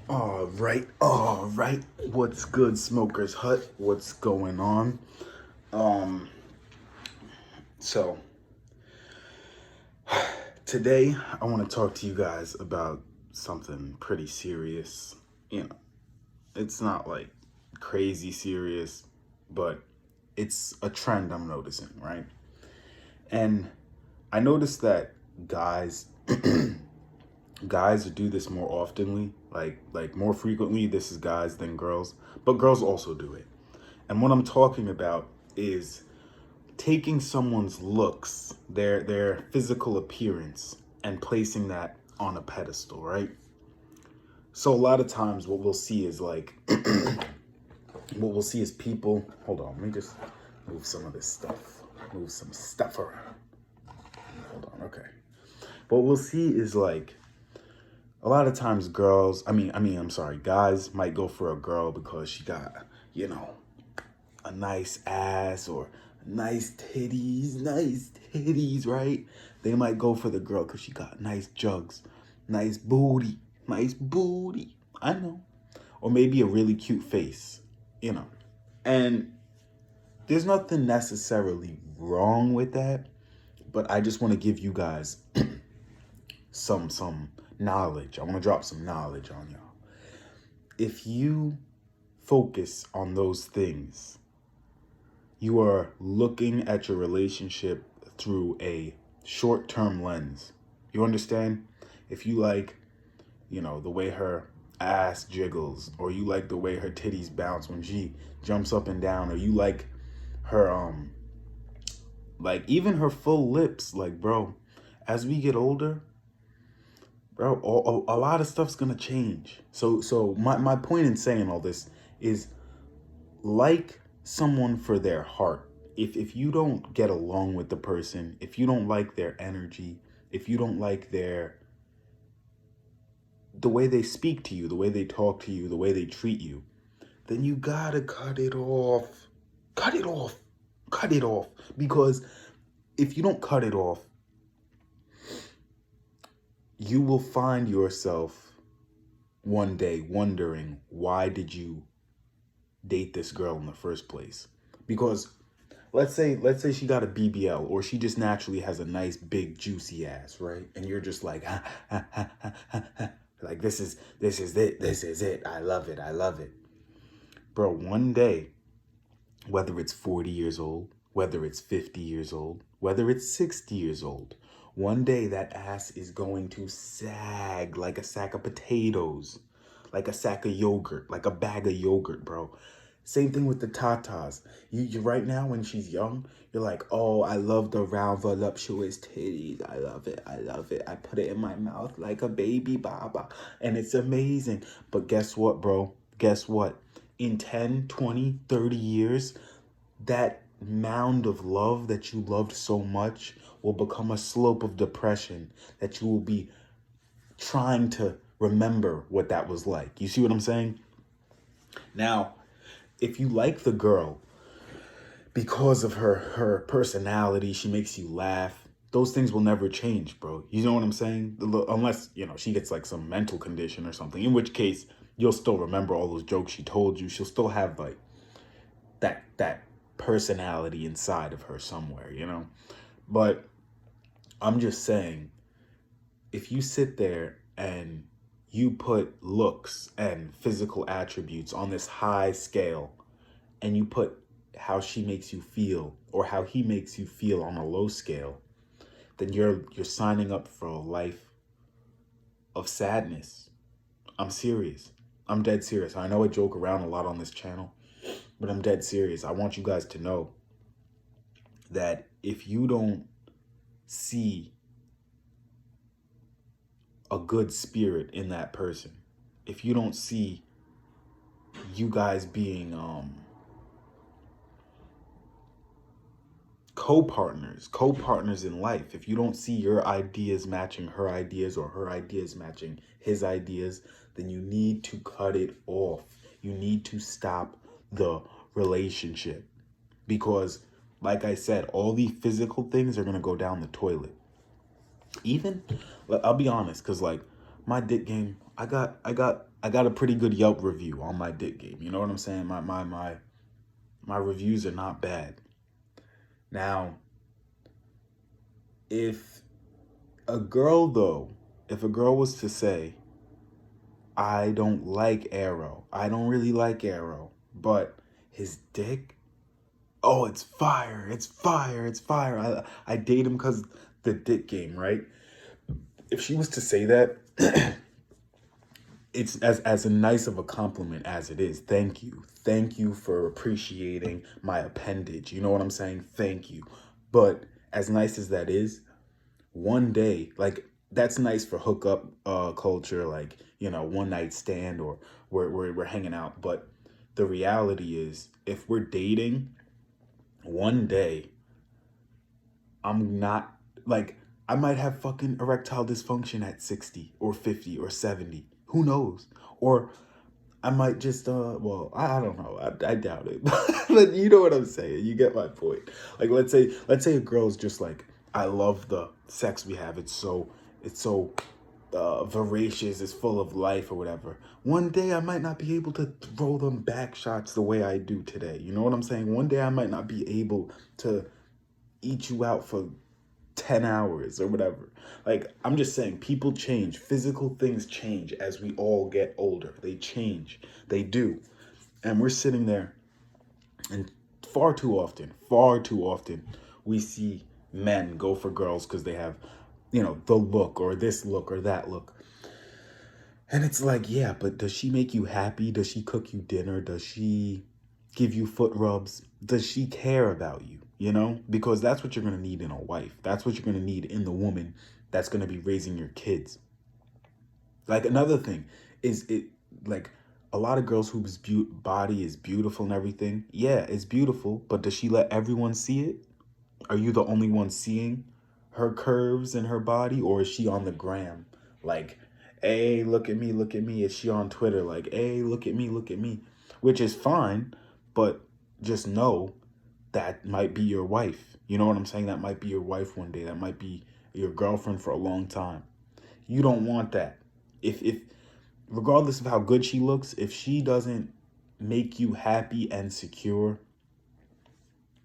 All right. What's good, Smoker's Hut? What's going on? Um, so today I want to talk to you guys about something pretty serious. You know, it's not like crazy serious, but it's a trend I'm noticing, right? And I noticed that guys guys do this more oftenly, like more frequently. This is guys than girls, but girls also do it. And what I'm talking about is taking someone's looks, their physical appearance, and placing that on a pedestal, right? So a lot of times what we'll see is like what we'll see is people, hold on, let me just move some of this stuff. Move some stuff around. Hold on, okay. What we'll see is like a lot of times I'm sorry, guys might go for a girl because she got, you know, a nice ass or nice titties, right? They might go for the girl because she got nice jugs, nice booty, nice booty. I know. Or maybe a really cute face, you know. And there's nothing necessarily wrong with that, but I just want to give you guys some knowledge. I want to drop some knowledge on y'all. If you focus on those things, you are looking at your relationship through a short-term lens. You understand? If you like, you know, the way her ass jiggles, or you like the way her titties bounce when she jumps up and down, or you like her like even her full lips, like bro, as we get older, bro, a lot of stuff's gonna change. So my point in saying all this is like someone for their heart. If you don't get along with the person, if you don't like their energy, if you don't like the way they speak to you, the way they talk to you, the way they treat you, then you gotta cut it off. Cut it off. Cut it off. Because if you don't cut it off, you will find yourself one day wondering, why did you date this girl in the first place? Because let's say she got a BBL, or she just naturally has a nice big juicy ass, right? And you're just like like this is it. I love it. I love it. Bro, one day, whether it's 40 years old, whether it's 50 years old, whether it's 60 years old, one day that ass is going to sag like a sack of potatoes, like a sack of yogurt, like a bag of yogurt, bro. Same thing with the tatas. You right now, when she's young, you're like, oh, I love the round voluptuous titties. I love it. I love it. I put it in my mouth like a baby baba. And it's amazing. But guess what, bro? Guess what? In 10, 20, 30 years, that mound of love that you loved so much will become a slope of depression that you will be trying to remember what that was like. You see what I'm saying? Now, if you like the girl because of her personality, she makes you laugh, those things will never change, bro. You know what I'm saying? Unless, you know, she gets like some mental condition or something, in which case you'll still remember all those jokes she told you. She'll still have like that personality inside of her somewhere, you know? But I'm just saying, if you sit there and you put looks and physical attributes on this high scale, and you put how she makes you feel or how he makes you feel on a low scale, then you're signing up for a life of sadness. I'm serious. I'm dead serious. I know I joke around a lot on this channel, but I'm dead serious. I want you guys to know that if you don't see a good spirit in that person, if you don't see you guys being co-partners in life, if you don't see your ideas matching her ideas or her ideas matching his ideas, then you need to cut it off. You need to stop the relationship, because like I said, all the physical things are going to go down the toilet. Even, I'll be honest, because like my dick game, I got a pretty good Yelp review on my dick game. You know what I'm saying? My reviews are not bad. Now, if a girl though, if a girl was to say, I don't like Arrow. I don't really like Arrow, but his dick, oh, it's fire. It's fire. It's fire. I date him cuz the dick game, right? If she was to say that, it's as a nice of a compliment as it is. Thank you. Thank you for appreciating my appendage. You know what I'm saying? Thank you. But as nice as that is, one day, like that's nice for hookup culture, like, one night stand, or we're hanging out. But the reality is, if we're dating, one day I'm not, like, I might have fucking erectile dysfunction at 60 or 50 or 70. Who knows? Or I might just well, I don't know. I doubt it. But you know what I'm saying. You get my point. Like, let's say a girl's just like, I love the sex we have. It's so voracious, it's full of life or whatever. One day I might not be able to throw them back shots the way I do today. You know what I'm saying? One day I might not be able to eat you out for 10 hours or whatever. Like, I'm just saying, people change. Physical things change as we all get older. They change. They do. And we're sitting there, and far too often, we see men go for girls because they have, the look or this look or that look. And it's like, yeah, but does she make you happy? Does she cook you dinner? Does she give you foot rubs? Does she care about you? Because that's what you're going to need in a wife. That's what you're going to need in the woman that's going to be raising your kids. Like, another thing is, it like a lot of girls whose body is beautiful and everything. Yeah, it's beautiful, but does she let everyone see it? Are you the only one seeing her curves and her body, or is she on the gram like, hey, look at me, look at me? Is she on Twitter like, hey, look at me, look at me? Which is fine, but just know that might be your wife. You know what I'm saying? That might be your wife one day. That might be your girlfriend for a long time. You don't want that. If regardless of how good she looks, if she doesn't make you happy and secure,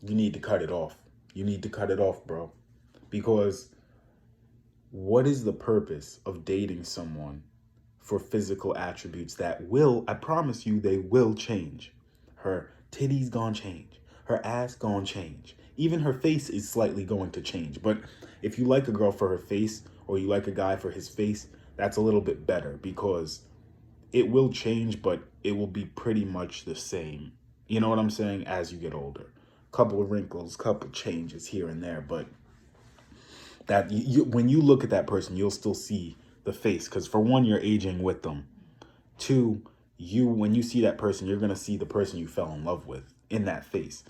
you need to cut it off. You need to cut it off, bro. Because what is the purpose of dating someone for physical attributes that will, I promise you, they will change? Her titties gonna change. Her ass gonna change. Even her face is slightly going to change. But if you like a girl for her face, or you like a guy for his face, that's a little bit better, because it will change, but it will be pretty much the same. You know what I'm saying? As you get older. Couple of wrinkles, couple changes here and there, but that when you look at that person, you'll still see the face. Because for one, you're aging with them. Two, when you see that person, you're gonna see the person you fell in love with in that face.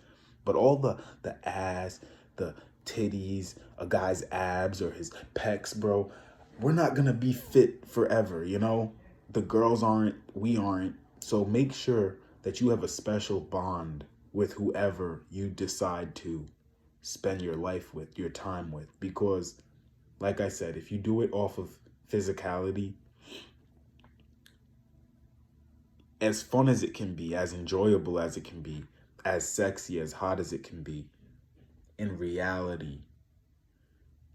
But all the ass, the titties, a guy's abs or his pecs, bro, we're not gonna be fit forever. The girls aren't, we aren't. So make sure that you have a special bond with whoever you decide to spend your life with, your time with. Because, like I said, if you do it off of physicality, as fun as it can be, as enjoyable as it can be, as sexy, as hot as it can be, in reality,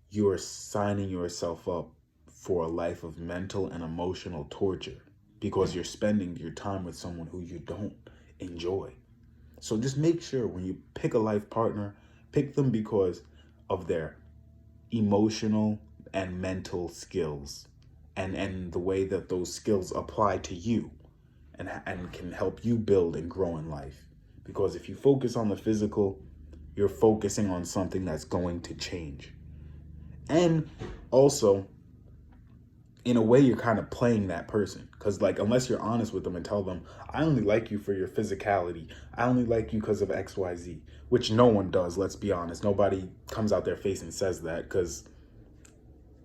you're signing yourself up for a life of mental and emotional torture, because you're spending your time with someone who you don't enjoy. So just make sure when you pick a life partner, pick them because of their emotional and mental skills, and the way that those skills apply to you, and can help you build and grow in life. Because if you focus on the physical, you're focusing on something that's going to change. And also, in a way, you're kind of playing that person. Because, like, unless you're honest with them and tell them, I only like you for your physicality, I only like you because of XYZ, which no one does, let's be honest. Nobody comes out their face and says that, because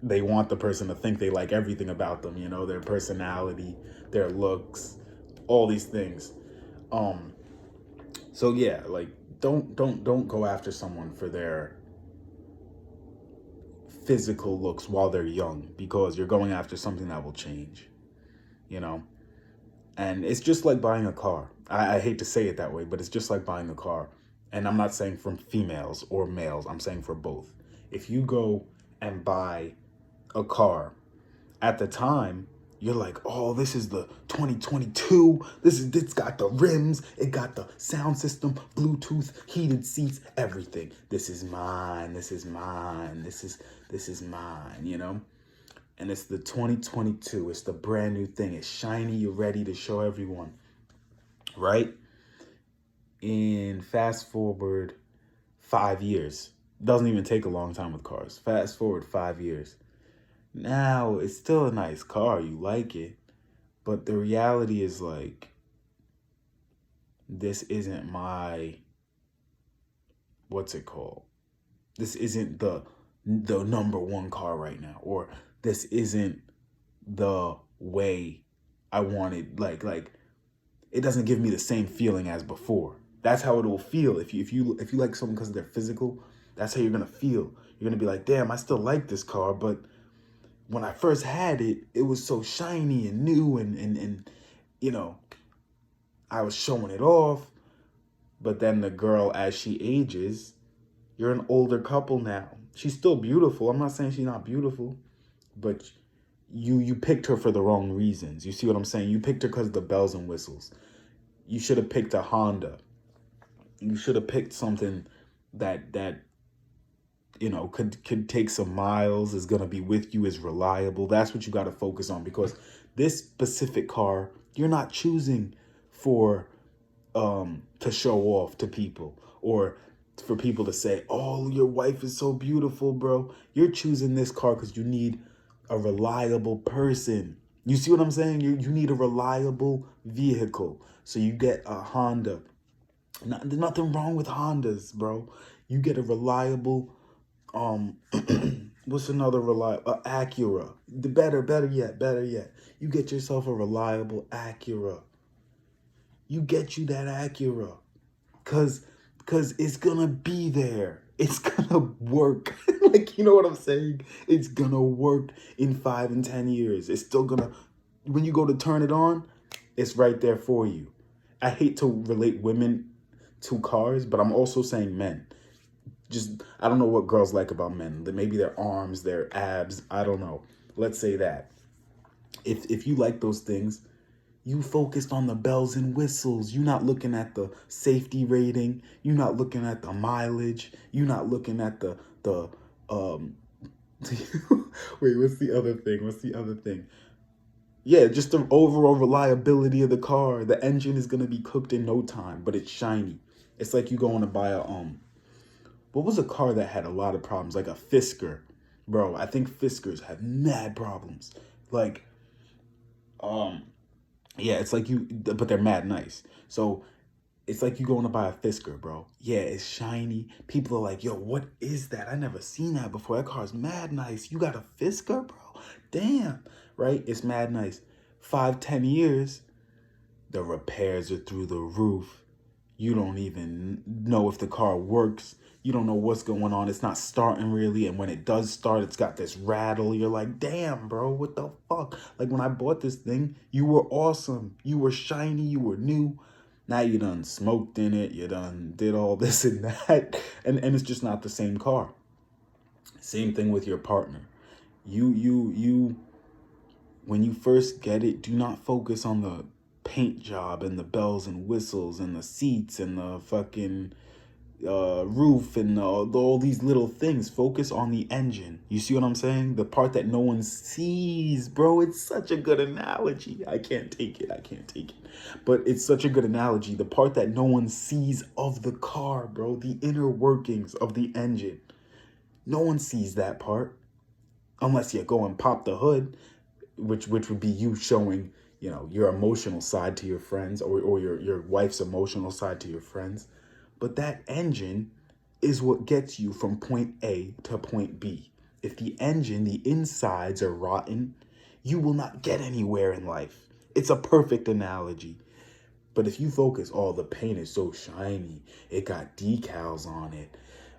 they want the person to think they like everything about them, their personality, their looks, all these things. So yeah, like, don't go after someone for their physical looks while they're young, because you're going after something that will change, you know? And it's just like buying a car. I hate to say it that way, but it's just like buying a car. And I'm not saying from females or males, I'm saying for both. If you go and buy a car at the time, you're like, oh, this is the 2022. It's got the rims, it got the sound system, Bluetooth, heated seats, everything. This is mine. This is mine. This is mine, you know? And it's the 2022. It's the brand new thing. It's shiny. You're ready to show everyone, right? In fast forward 5 years, doesn't even take a long time with cars. Fast forward 5 years. Now, it's still a nice car. You like it. But the reality is, like, this isn't my, what's it called? This isn't the number one car right now. Or this isn't the way I wanted. Like, it doesn't give me the same feeling as before. That's how it will feel. If you like someone because they're physical, that's how you're gonna feel. You're gonna be like, damn, I still like this car, but when I first had it, it was so shiny and new, and you know, I was showing it off. But then the girl, as she ages, you're an older couple now. She's still beautiful. I'm not saying she's not beautiful, but you picked her for the wrong reasons. You see what I'm saying? You picked her because of the bells and whistles. You should have picked a Honda. You should have picked something that you know could take some miles, is gonna be with you, is reliable. That's what you got to focus on, because this specific car you're not choosing for to show off to people, or for people to say, oh, your wife is so beautiful, bro. You're choosing this car because you need a reliable person. You see what I'm saying? You need a reliable vehicle. So you get a Honda. There's nothing wrong with Hondas, bro. You get a reliable, what's another reliable? Acura. The better yet. You get yourself a reliable Acura. You get you that Acura. Cause it's gonna be there. It's gonna work. Like, you know what I'm saying? It's gonna work in 5 and 10 years. It's still gonna, when you go to turn it on, it's right there for you. I hate to relate women to cars, but I'm also saying men. Just, I don't know what girls like about men. Maybe their arms, their abs, I don't know. Let's say that. If you like those things, you focused on the bells and whistles. You're not looking at the safety rating. You're not looking at the mileage. You're not looking at the wait, what's the other thing? Yeah, just the overall reliability of the car. The engine is gonna be cooked in no time, but it's shiny. It's like you going to buy a what was a car that had a lot of problems? Like a Fisker. Bro, I think Fiskers have mad problems. Like, yeah, it's like but they're mad nice. So it's like you going to buy a Fisker, bro. Yeah, it's shiny. People are like, yo, what is that? I never seen that before. That car's mad nice. You got a Fisker, bro? Damn, right? It's mad nice. 5, 10 years, the repairs are through the roof. You don't even know if the car works. You don't know what's going on. It's not starting really. And when it does start, it's got this rattle. You're like, damn, bro, what the fuck? Like, when I bought this thing, you were awesome. You were shiny. You were new. Now you done smoked in it. You done did all this and that. And it's just not the same car. Same thing with your partner. You, when you first get it, do not focus on the paint job and the bells and whistles and the seats and the fucking roof and all these little things. Focus on the engine. You see what I'm saying? The part that no one sees, bro. It's such a good analogy. I can't take it. But it's such a good analogy. The part that no one sees of the car, bro. The inner workings of the engine. No one sees that part. Unless you go and pop the hood, which would be you showing, you know, your emotional side to your friends, or your wife's emotional side to your friends. But that engine is what gets you from point A to point B. If the engine, the insides are rotten, you will not get anywhere in life. It's a perfect analogy. But if you focus, oh, the paint is so shiny, it got decals on it.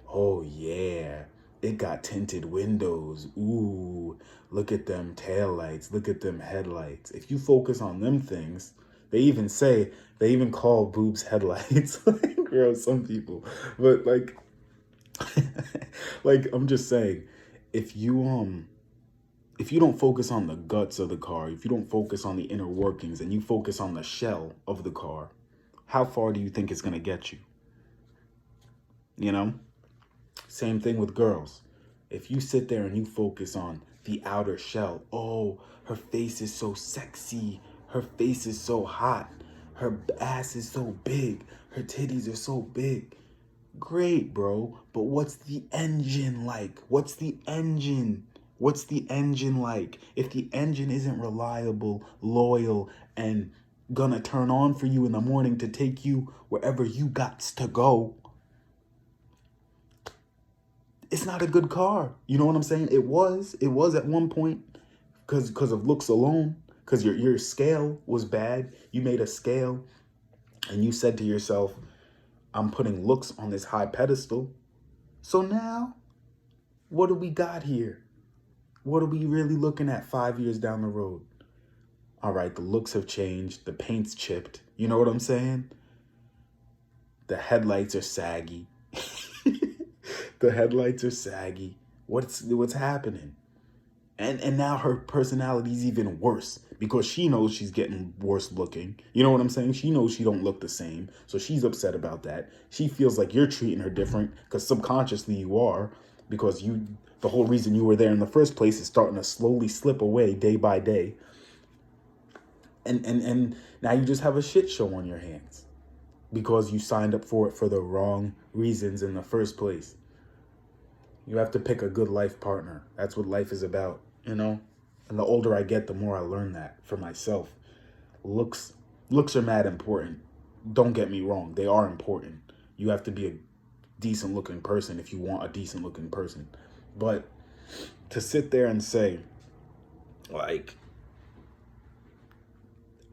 Oh, yeah. It got tinted windows. Ooh, look at them taillights. Look at them headlights. If you focus on them things, they even say, they even call boobs headlights. Like, girl, some people. But like, like, I'm just saying, if you don't focus on the guts of the car, if you don't focus on the inner workings and you focus on the shell of the car, how far do you think it's going to get you? You know? Same thing with girls. If you sit there and you focus on the outer shell, oh, her face is so sexy, her face is so hot, her ass is so big, her titties are so big. Great, bro. But what's the engine like? What's the engine? What's the engine like? If the engine isn't reliable, loyal, and gonna turn on for you in the morning to take you wherever you got to go, it's not a good car. You know what I'm saying? It was at one point because of looks alone, because your scale was bad. You made a scale and you said to yourself, I'm putting looks on this high pedestal. So now, what do we got here? What are we really looking at 5 years down the road? All right, the looks have changed. The paint's chipped. You know what I'm saying? The headlights are saggy. The headlights are saggy. What's happening? And now her personality is even worse because she knows she's getting worse looking. You know what I'm saying? She knows she don't look the same. So she's upset about that. She feels like you're treating her different because subconsciously you are, because the whole reason you were there in the first place is starting to slowly slip away day by day. And now you just have a shit show on your hands because you signed up for it for the wrong reasons in the first place. You have to pick a good life partner. That's what life is about, you know? And the older I get, the more I learn that for myself. Looks are mad important. Don't get me wrong. They are important. You have to be a decent looking person if you want a decent looking person. But to sit there and say, like,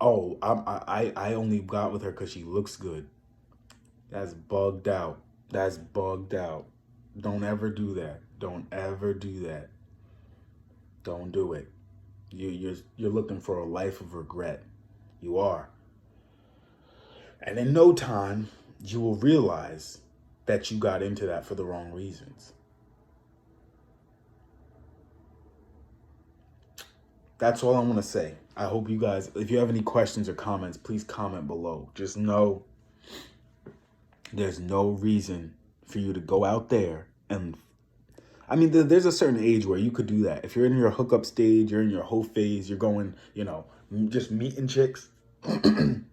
oh, I only got with her because she looks good. That's bugged out. That's bugged out. Don't ever do that. Don't ever do that. Don't do it. You're looking for a life of regret. You are. And in no time, you will realize that you got into that for the wrong reasons. That's all I want to say. I hope you guys, if you have any questions or comments, please comment below. Just know there's no reason for you to go out there and, I mean, there's a certain age where you could do that. If you're in your hookup stage, you're in your hoe phase, you're going, just meeting chicks, then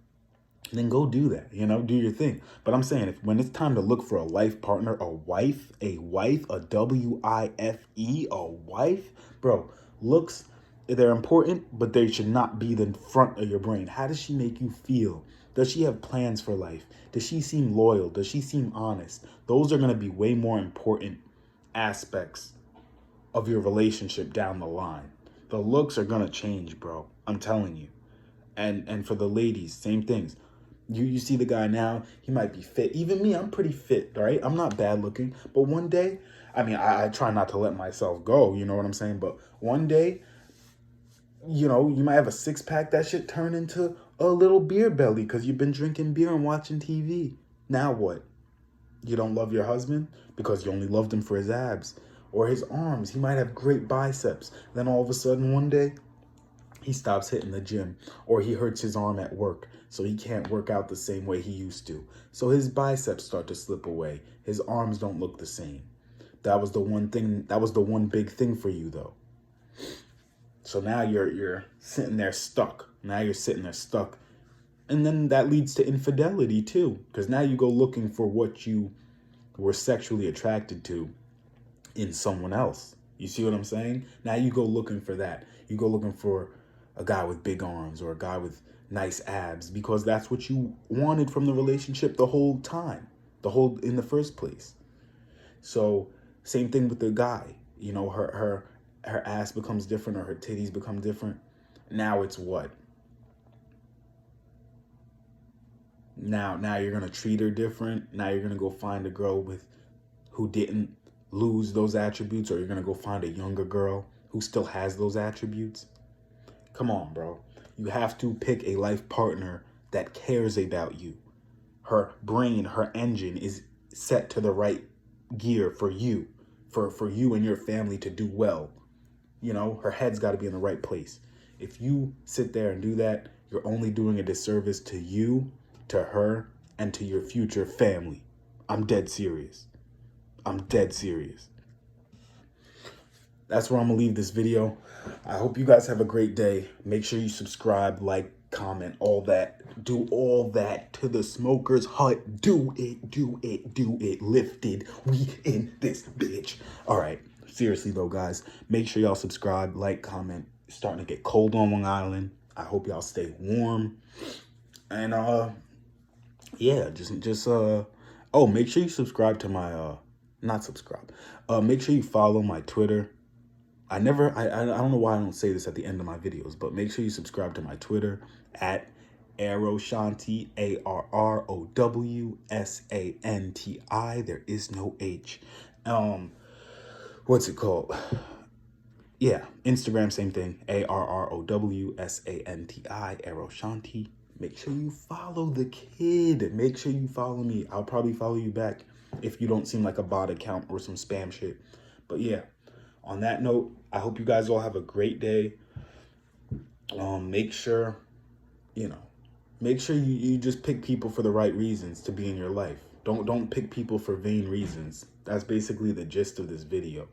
go do that, do your thing. But I'm saying, when it's time to look for a life partner, a wife, a wife, a W-I-F-E, a wife, bro, looks, they're important, but they should not be the front of your brain. How does she make you feel? Does she have plans for life? Does she seem loyal? Does she seem honest? Those are going to be way more important aspects of your relationship down the line. The looks are going to change, bro. I'm telling you. And for the ladies, same things. You see the guy now, he might be fit. Even me, I'm pretty fit, right? I'm not bad looking. But one day, I mean, I try not to let myself go, you know what I'm saying? But one day, you might have a six pack, that shit turn into a little beer belly because you've been drinking beer and watching TV. Now what? You don't love your husband because you only loved him for his abs or his arms. He might have great biceps. Then all of a sudden one day, he stops hitting the gym or he hurts his arm at work, so he can't work out the same way he used to. So his biceps start to slip away. His arms don't look the same. That was the one big thing for you though. So now you're sitting there stuck. And then that leads to infidelity too, because now you go looking for what you were sexually attracted to in someone else. You see what I'm saying? Now you go looking for that. You go looking for a guy with big arms or a guy with nice abs because that's what you wanted from the relationship the whole time, in the first place. So same thing with the guy. Her ass becomes different or her titties become different. Now it's what? Now you're gonna treat her different. Now you're gonna go find a girl who didn't lose those attributes, or you're going to go find a younger girl who still has those attributes. Come on, bro. You have to pick a life partner that cares about you. Her brain, her engine is set to the right gear for you, for you and your family to do well. You know, her head's got to be in the right place. If you sit there and do that, you're only doing a disservice to you, to her, and to your future family. I'm dead serious. I'm dead serious. That's where I'm gonna leave this video. I hope you guys have a great day. Make sure you subscribe, like, comment, all that. Do all that to the Smoker's Hut. Do it, do it, do it. Lifted. We in this bitch. All right. Seriously though, guys, make sure y'all subscribe, like, comment. It's starting to get cold on Long Island. I hope y'all stay warm. And yeah, oh, make sure you subscribe to my not subscribe. Make sure you follow my Twitter. I don't know why I don't say this at the end of my videos, but make sure you subscribe to my Twitter at Santi, ARROWSANTI. There is no H. What's it called? Yeah, Instagram, same thing. ARROWSANTI, Shanti. Make sure you follow the kid. Make sure you follow me. I'll probably follow you back if you don't seem like a bot account or some spam shit. But yeah, on that note, I hope you guys all have a great day. Make sure you just pick people for the right reasons to be in your life. Don't pick people for vain reasons. That's basically the gist of this video.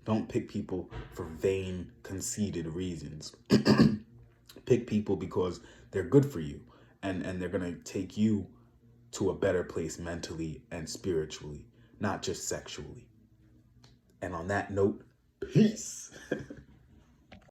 Don't pick people for vain, conceited reasons. Pick people because they're good for you and they're going to take you to a better place mentally and spiritually, not just sexually. And on that note, peace.